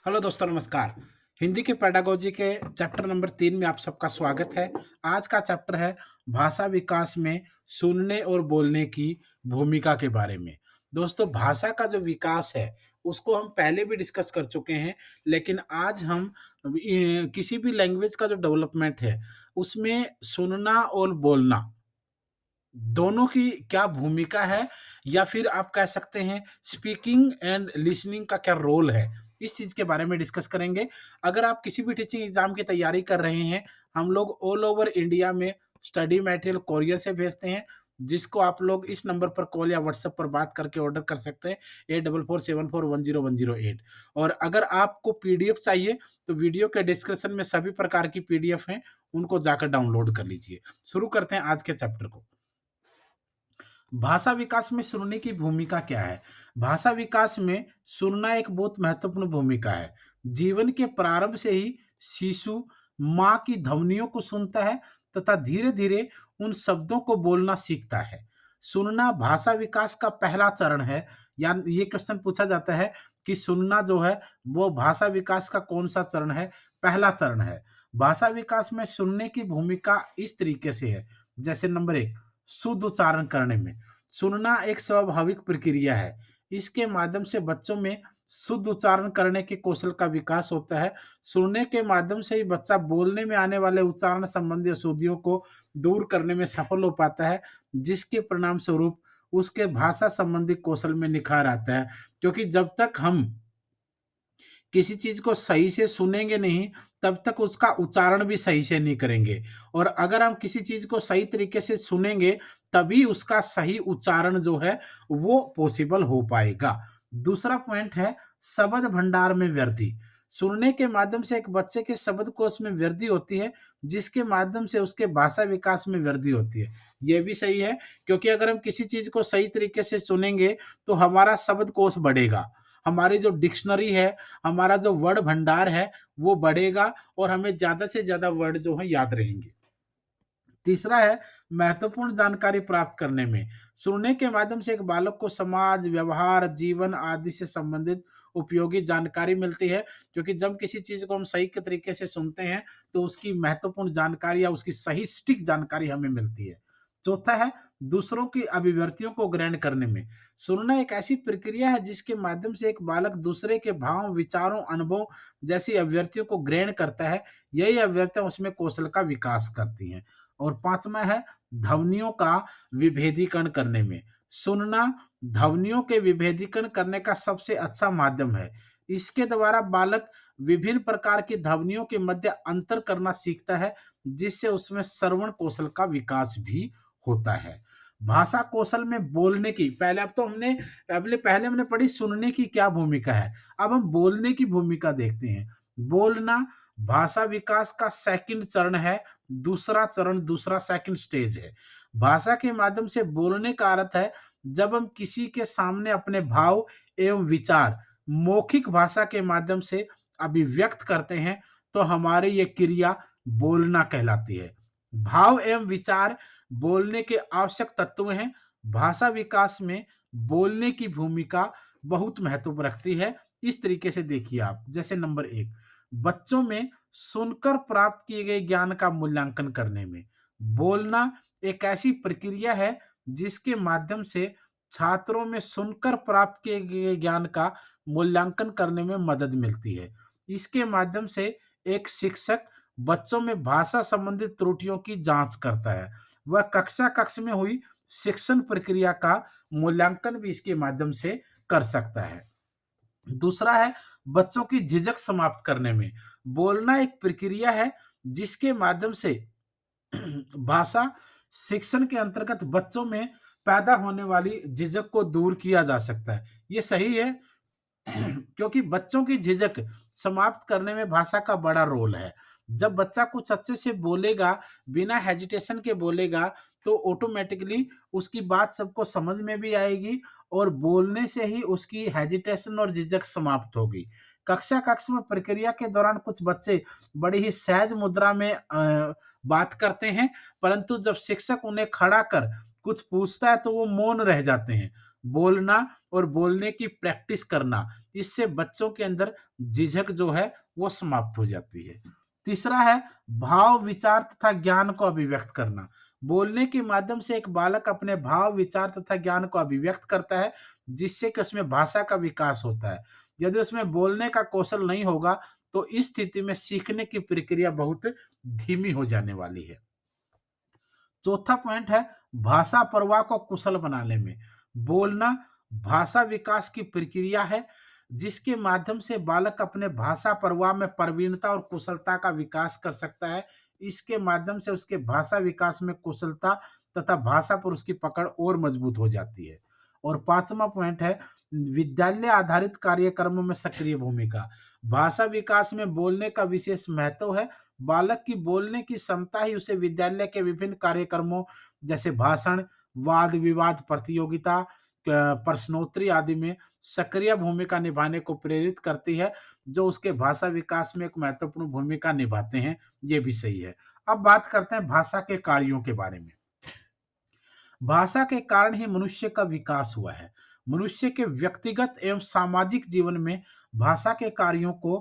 Hello दोस्तों, नमस्कार। हिंदी के पेडागोजी के चैप्टर नंबर 3 में आप सबका स्वागत है। आज का चैप्टर है भाषा विकास में सुनने और बोलने की भूमिका के बारे में। दोस्तों, भाषा का जो विकास है, उसको हम पहले भी डिस्कस कर चुके हैं, लेकिन आज हम किसी भी लैंग्वेज का जो डेवलपमेंट है, उसमें सुनना और बोलना दोनों की क्या भूमिका है, या फिर आप कह सकते हैं स्पीकिंग एंड लिसनिंग का क्या रोल है, इस चीज़ के बारे में डिस्कस करेंगे। अगर आप किसी भी टीचिंग एग्ज़ाम की तैयारी कर रहे हैं, हम लोग ऑल ओवर इंडिया में स्टडी मटेरियल कोरियर से भेजते हैं, जिसको आप लोग इस नंबर पर कॉल या व्हाट्सएप पर बात करके ऑर्डर कर सकते हैं 8447410108। और अगर आपको पीडीएफ चाहिए, तो वीडियो के डिस्क्रिप्शन में सभी प्रकार की पीडीएफ हैं, उनको जाकर डाउनलोड कर लीजिए। शुरू करते हैं आज के चैप्टर को। भाषा विकास में सुनने की भूमिका क्या है? भाषा विकास में सुनना एक बहुत महत्वपूर्ण भूमिका है। जीवन के प्रारंभ से ही शिशु माँ की ध्वनियों को सुनता है तथा धीरे-धीरे उन शब्दों को बोलना सीखता है। सुनना भाषा विकास का पहला चरण है, या ये क्वेश्चन पूछा जाता है कि सुनना जो है वो भाषा विकास का कौन-सा चरण है? पहला चरण है। भाषा विकास में सुनने की भूमिका इस तरीके से है, जैसे नंबर 1, शुद्ध उच्चारण करने में। सुनना एक स्वाभाविक प्रक्रिया है। इसके माध्यम से बच्चों में शुद्ध उच्चारण करने के कौशल का विकास होता है। सुनने के माध्यम से ही बच्चा बोलने में आने वाले उच्चारण संबंधी अशुद्धियों को दूर करने में सफल हो पाता है, जिसके परिणाम स्वरूप उसके भाषा संबंधी कौशल में निखार आता है। क्योंकि जब तक हम किसी चीज़ को सही से सुनेंगे नहीं, तब तक उसका उच्चारण भी सही से नहीं करेंगे। और अगर हम किसी चीज़ को सही तरीके से सुनेंगे, तभी उसका सही उच्चारण जो है, वो पॉसिबल हो पाएगा। दूसरा पॉइंट है शब्द भंडार में वृद्धि। सुनने के माध्यम से एक बच्चे के शब्दकोश में वृद्धि होती है, जिसके माध्यम से उसके भाषा विकास में वृद्धि होती है। ये भी सही है, क्योंकि अगर हम किसी चीज़ को सही तरीके से सुनेंगे, तो हमारा शब्दकोश बढ़ेगा। हमारी जो डिक्शनरी है, हमारा जो वर्ड भंडार है, वो बढ़ेगा और हमें ज़्यादा से ज़्यादा वर्ड जो हैं याद रहेंगे। तीसरा है महत्वपूर्ण जानकारी प्राप्त करने में। सुनने के माध्यम से एक बालक को समाज, व्यवहार, जीवन आदि से संबंधित उपयोगी जानकारी मिलती है, क्योंकि जब किसी चीज़ को हम सही के तरीके से सुनते हैं, तो उसकी महत्वपूर्ण जानकारी या उसकी सही सटीक जानकारी हमें मिलती है। चौथा है दूसरों की अभिव्यक्तियों को ग्रहण करने में। सुनना एक ऐसी प्रक्रिया है जिसके माध्यम से एक बालक दूसरे के भाव, विचारों, अनुभव जैसी अभिव्यक्तियों को ग्रहण करता है। यही अभिव्यक्तियाँ उसमें कौशल का विकास करती हैं। और पाँचवाँ है ध्वनियों का विभेदीकरण करने में। सुनना ध्वनियों के विभेदीकरण करने का सबसे अच्छा माध्यम है। इसके द्वारा बालक विभिन्न प्रकार की ध्वनियों के मध्य अंतर करना सीखता है, जिससे उसमें श्रवण कौशल का विकास भी होता है। भाषा कौशल में बोलने की पहले अब तो हमने पहले पहले हमने पढ़ी सुनने की क्या भूमिका है। अब हम बोलने की भूमिका देखते हैं। बोलना भाषा विकास का सेकंड चरण है, दूसरा चरण, दूसरा सेकंड स्टेज है। भाषा के माध्यम से बोलने का अर्थ है जब हम किसी के सामने अपने भाव एवं विचार मौखिक भाषा के माध्यम से अभिव्यक्त करते हैं, तो हमारी ये क्रिया बोलना कहलाती है। भाव एवं विचार बोलने के आवश्यक तत्व हैं। भाषा विकास में बोलने की भूमिका बहुत महत्व रखती है। इस तरीके से देखिए आप, जैसे नंबर 1, बच्चों में सुनकर प्राप्त किए गए ज्ञान का मूल्यांकन करने में। बोलना एक ऐसी प्रक्रिया है जिसके माध्यम से छात्रों में सुनकर प्राप्त किए गए ज्ञान का मूल्यांकन करने में मदद मिलती है। इसके माध्यम से एक शिक्षक बच्चों में भाषा संबंधित त्रुटियों की जांच करता है। वह कक्षा में हुई शिक्षण प्रक्रिया का मूल्यांकन भी इसके माध्यम से कर सकता है। दूसरा है बच्चों की झिझक समाप्त करने में। बोलना एक प्रक्रिया है जिसके माध्यम से भाषा शिक्षण के अंतर्गत बच्चों में पैदा होने वाली झिझक को दूर किया जा सकता है। ये सही है, क्योंकि बच्चों की झिझक समाप्त करने में भाषा का बड़ा रोल है। जब बच्चा कुछ अच्छे से बोलेगा, बिना हेजिटेशन के बोलेगा, तो ऑटोमैटिकली उसकी बात सबको समझ में भी आएगी और बोलने से ही उसकी हेजिटेशन और झिझक समाप्त होगी। कक्ष में प्रक्रिया के दौरान कुछ बच्चे बड़ी ही सहज मुद्रा में बात करते हैं, परंतु जब शिक्षक उन्हें खड़ा कर कुछ पूछता है, तो वो मौन रह जाते हैं। बोलना और बोलने की प्रैक्टिस करना, इससे बच्चों के अंदर झिझक जो है वो समाप्त हो जाती है। तीसरा है भाव, विचार तथा ज्ञान को अभिव्यक्त करना। बोलने के माध्यम से एक बालक अपने भाव, विचार तथा ज्ञान को अभिव्यक्त करता है, जिससे कि उसमें भाषा का विकास होता है। यदि उसमें बोलने का कौशल नहीं होगा, तो इस स्थिति में सीखने की प्रक्रिया बहुत धीमी हो जाने वाली है। चौथा पॉइंट है भाषा प्रवाह को कुशल बनाने में। बोलना भाषा विकास की प्रक्रिया है, जिसके माध्यम से बालक अपने भाषा प्रवाह में प्रवीणता और कुशलता का विकास कर सकता है। इसके माध्यम से उसके भाषा विकास में कुशलता तथा भाषा पर उसकी पकड़ और मजबूत हो जाती है। और पांचवा पॉइंट है विद्यालय आधारित कार्यक्रमों में सक्रिय भूमिका। भाषा विकास में बोलने का विशेष महत्व है। बालक की बोलने की क्षमता ही उसे विद्यालय के विभिन्न कार्यक्रमों जैसे भाषण, वाद विवाद प्रतियोगिता, प्रश्नोत्तरी आदि में सक्रिय भूमिका निभाने को प्रेरित करती है, जो उसके भाषा विकास में एक महत्वपूर्ण भूमिका निभाते हैं। ये भी सही है। अब बात करते हैं भाषा के कार्यों के बारे में। भाषा के कारण ही मनुष्य का विकास हुआ है। मनुष्य के व्यक्तिगत एवं सामाजिक जीवन में भाषा के कार्यों को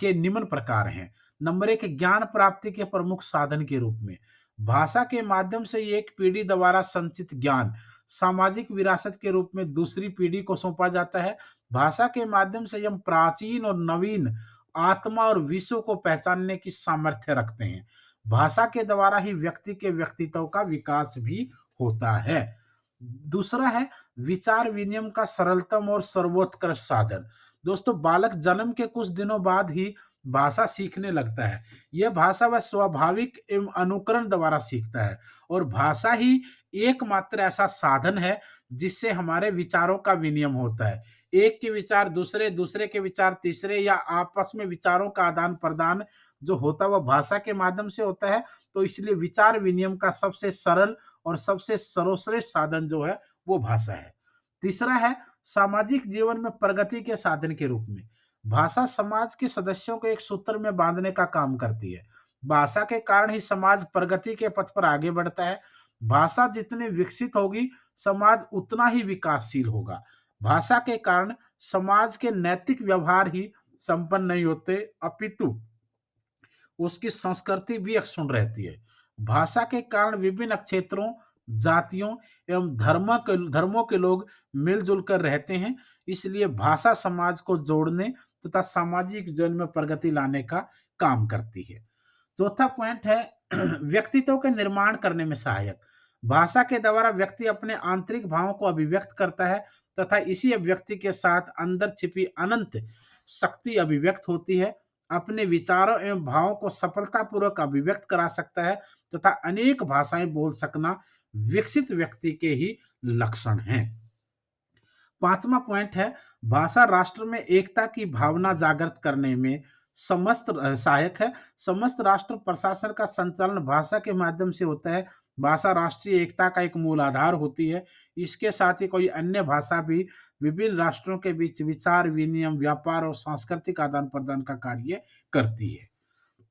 के निम्न प्रकार हैं। नंबर एक, ज्ञान प्राप्ति के प्रमुख साधन के रूप में भाषा के माध्यम से एक पीढ़ी द्वारा संचित ज्ञान सामाजिक विरासत के रूप में दूसरी पीढ़ी को सौंपा जाता है। भाषा के माध्यम से हम प्राचीन और नवीन आत्मा और विश्व को पहचानने की सामर्थ्य रखते हैं। भाषा के द्वारा ही व्यक्ति के व्यक्तित्व का विकास भी होता है। दूसरा है विचार विनिमय का सरलतम और सर्वोत्कृष्ट साधन। दोस्तों, बालक जन्म के कुछ दिनों बाद ही भाषा सीखने लगता है। यह भाषा वह स्वाभाविक एवं अनुकरण द्वारा सीखता है, और भाषा ही एकमात्र ऐसा साधन है जिससे हमारे विचारों का विनिमय होता है। एक के विचार दूसरे, दूसरे के विचार तीसरे, या आपस में विचारों का आदान प्रदान जो होता है वह भाषा के माध्यम से होता है। तो इसलिए विचार विनिमय का सबसे सरल और सबसे सर्वश्रेष्ठ साधन जो है वो भाषा है। तीसरा है सामाजिक जीवन में प्रगति के साधन के रूप में भाषा समाज के सदस्यों को एक सूत्र में बांधने का काम करती है। भाषा के कारण ही समाज प्रगति के पथ पर आगे बढ़ता है। भाषा जितनी विकसित होगी, समाज उतना ही विकासशील होगा। भाषा के कारण समाज के नैतिक व्यवहार ही संपन्न नहीं होते, अपितु उसकी संस्कृति भी अक्षुण्ण रहती है। भाषा के कारण विभिन्न क्षेत्रों, जातियों एवं धर्मों के लोग मिलजुल कर रहते हैं। इसलिए भाषा समाज को जोड़ने तथा सामाजिक जीवन में प्रगति लाने का काम करती है। चौथा पॉइंट है व्यक्तित्व के निर्माण करने में सहायक। भाषा के द्वारा व्यक्ति अपने आंतरिक भावों को अभिव्यक्त करता है, तथा इसी अभिव्यक्ति के साथ अंदर छिपी अनंत शक्ति अभिव्यक्त होती है। अपने विचारों एवं भावों को सफलतापूर्वक अभिव्यक्त करा सकता है, तथा अनेक भाषाएं बोल सकना विकसित व्यक्ति के ही लक्षण हैं। पांचवा पॉइंट है भाषा राष्ट्र में एकता की भावना जागृत करने में समस्त सहायक है। समस्त राष्ट्र प्रशासन का संचालन भाषा के माध्यम से होता है। भाषा राष्ट्रीय एकता का एक मूल आधार होती है। इसके साथ ही कोई अन्य भाषा भी विभिन्न राष्ट्रों के बीच विचार विनिमय, व्यापार और सांस्कृतिक आदान प्रदान का कार्य करती है।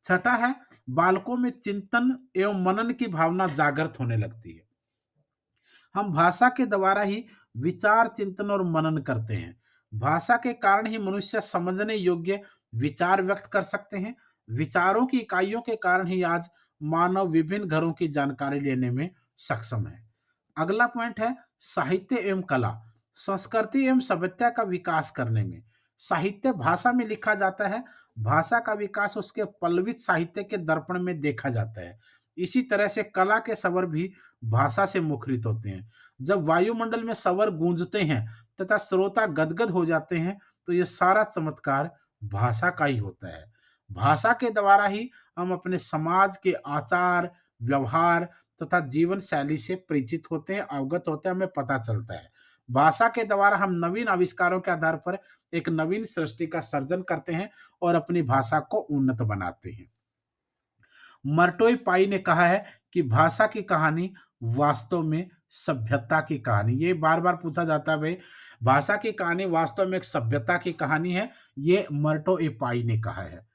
छठा है बालकों में चिंतन एवं मनन की भावना जागृत होने लगती है। हम भाषा के द्वारा ही विचार, चिंतन और मनन करते हैं। भाषा के कारण ही मनुष्य समझने योग्य विचार व्यक्त कर सकते हैं। विचारों की इकाइयों के कारण ही आज मानव विभिन्न घरों की जानकारी लेने में सक्षम है। अगला पॉइंट है साहित्य एवं कला। संस्कृति एवं सभ्यता का विकास करने में साहित्य भाषा में लिखा जाता है। भाषा का विकास उसके पल्लवित साहित्य के दर्पण में देखा जाता है। इसी तरह से कला के स्वर भी भाषा से मुखरित होते हैं। जब वायुमंडल में स्वर गूंजते हैं तथा श्रोता गदगद हो जाते हैं, तो यह सारा चमत्कार भाषा का ही होता है। भाषा के द्वारा ही हम अपने समाज के आचार, व्यवहार तथा जीवन शैली से परिचित होते हैं, अवगत होते हैं, हमें पता चलता है। भाषा के द्वारा हम नवीन आविष्कारों के आधार पर एक नवीन सृष्टि का सर्जन करते हैं और अपनी भाषा को उन्नत बनाते हैं। मर्टोई पाई ने कहा है कि भाषा की कहानी वास्तव में सभ्यता की कहानी। ये बार बार पूछा जाता है भाई, भाषा की कहानी वास्तव में एक सभ्यता की कहानी है। ये मर्टो ए पाई ने कहा है।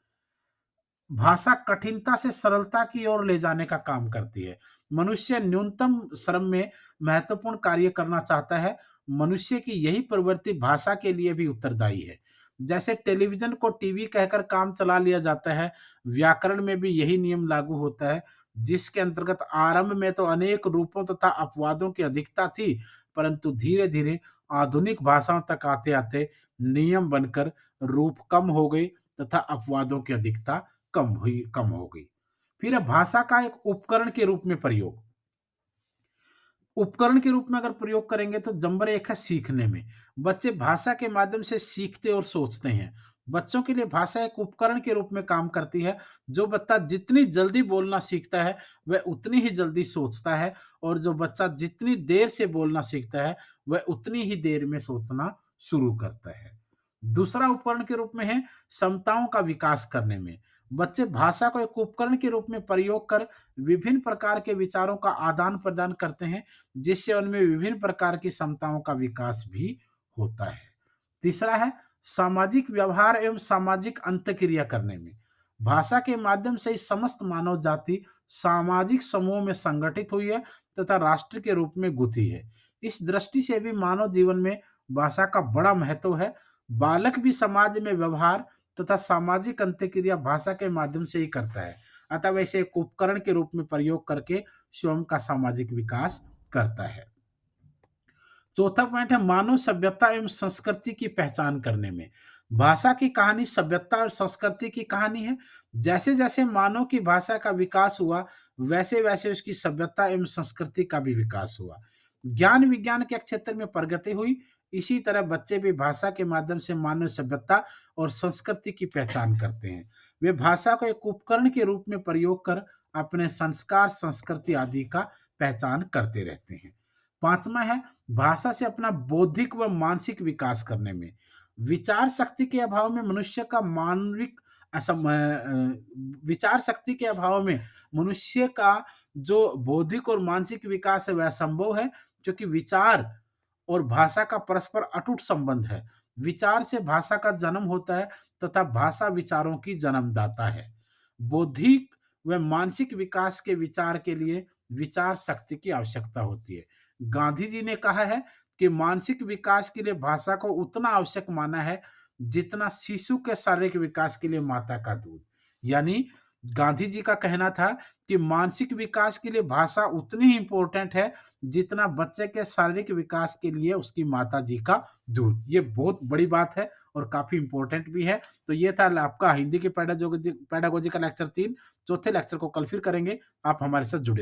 भाषा कठिनता से सरलता की ओर ले जाने का काम करती है। मनुष्य न्यूनतम श्रम में महत्वपूर्ण कार्य करना चाहता है। मनुष्य की यही प्रवृत्ति भाषा के लिए भी उत्तरदायी है। जैसे टेलीविज़न को टीवी कहकर काम चला लिया जाता है, व्याकरण में भी यही नियम लागू होता है, जिसके अंतर्गत आरंभ में तो अनेक रूपों तथा अपवादों की अधिकता थी, परंतु धीरे-धीरे आधुनिक भाषाओं तक आते-आते नियम बनकर रूप कम हो गई तथा अपवादों की अधिकता कम हो गई। फिर है भाषा का एक उपकरण के रूप में प्रयोग। उपकरण के रूप में अगर प्रयोग करेंगे तो नंबर 1 है सीखने में। बच्चे भाषा के माध्यम से सीखते और सोचते हैं। बच्चों के लिए भाषा एक उपकरण के रूप में काम करती है। जो बच्चा जितनी जल्दी बोलना सीखता है, वह उतनी ही जल्दी सोचता है और जो बच्चा जितनी देर से बोलना सीखता है, वह उतनी ही देर में सोचना शुरू करता है। दूसरा उपकरण के रूप में है क्षमताओं का विकास करने में। बच्चे भाषा को एक उपकरण के रूप में प्रयोग कर विभिन्न प्रकार के विचारों का आदान-प्रदान करते हैं, जिससे उनमें विभिन्न प्रकार की क्षमताओं का विकास भी होता है। तीसरा है सामाजिक व्यवहार एवं सामाजिक अंतःक्रिया करने में। भाषा के माध्यम से ही समस्त मानव जाति सामाजिक समूह में संगठित हुई है तथा राष्ट्र के रूप में गुथी है। इस दृष्टि से भी मानव जीवन में भाषा का बड़ा महत्व है। बालक भी समाज में व्यवहार तथा सामाजिक अंतःक्रिया भाषा के माध्यम से ही करता है। अतः वैसे एक उपकरण के रूप में प्रयोग करके स्वयं का सामाजिक विकास करता है। चौथा पॉइंट है मानव सभ्यता एवं संस्कृति की पहचान करने में। भाषा की कहानी सभ्यता और संस्कृति की कहानी है। जैसे-जैसे मानव की भाषा का विकास हुआ, वैसे-वैसे उसकी सभ्यता एवं संस्कृति का भी विकास हुआ। ज्ञान विज्ञान के क्षेत्र में प्रगति हुई, इसी तरह बच्चे भी भाषा के माध्यम से मानव सभ्यता और संस्कृति की पहचान करते हैं। वे भाषा को एक उपकरण के रूप में प्रयोग कर अपने संस्कार, संस्कृति आदि का पहचान करते रहते हैं। 5वां है भाषा से अपना बौद्धिक व मानसिक विकास करने में। विचार शक्ति के अभाव में मनुष्य का मानविक विचार शक्ति के अभाव में मनुष्य का जो बौद्धिक और मानसिक विकास है वह असंभव है, क्योंकि विचार और भाषा का परस्पर अटूट संबंध है। विचार से भाषा का जन्म होता है तथा भाषा विचारों की जन्मदाता है। बौद्धिक व मानसिक विकास के विचार के लिए विचार शक्ति की आवश्यकता होती है। गांधी जी ने कहा है कि मानसिक विकास के लिए भाषा को उतना आवश्यक माना है जितना शिशु के शारीरिक विकास के लिए माता का दूध। यानी गांधी जी का कहना था कि मानसिक विकास के लिए भाषा उतनी ही इंपॉर्टेंट है जितना बच्चे के शारीरिक विकास के लिए उसकी माता जी का दूध। ये बहुत बड़ी बात है और काफी इंपॉर्टेंट भी है। तो ये था आपका हिंदी के पेडागोजी का लेक्चर 3। चौथे लेक्चर को कल फिर करेंगे। आप हमारे साथ जुड़े रहिए।